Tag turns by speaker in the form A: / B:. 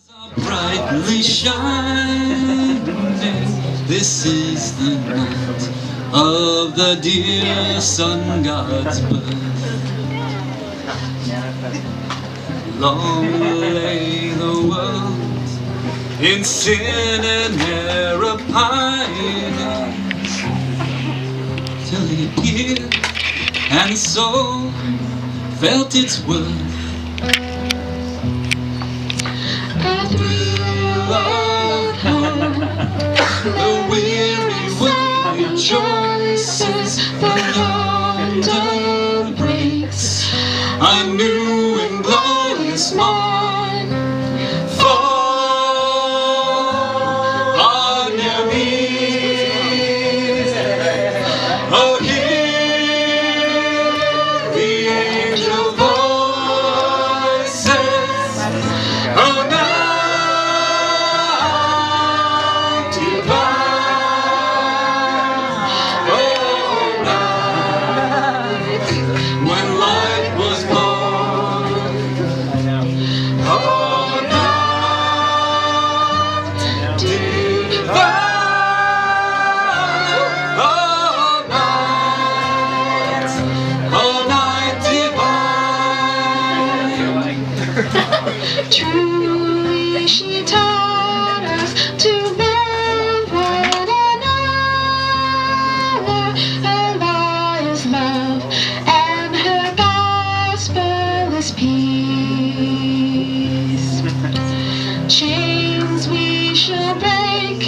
A: Brightly shining, this is the night of the dear sun god's birth. Long lay the world in sin and error pining, till he appeared and the soul felt its worth. The weary world rejoices, the thunder breaks. I knew in glorious morn, fall on your knees. Oh, hear the angel voices. Oh, now
B: truly she taught us to love one another. Her law is love, and her gospel is peace. Chains we shall break,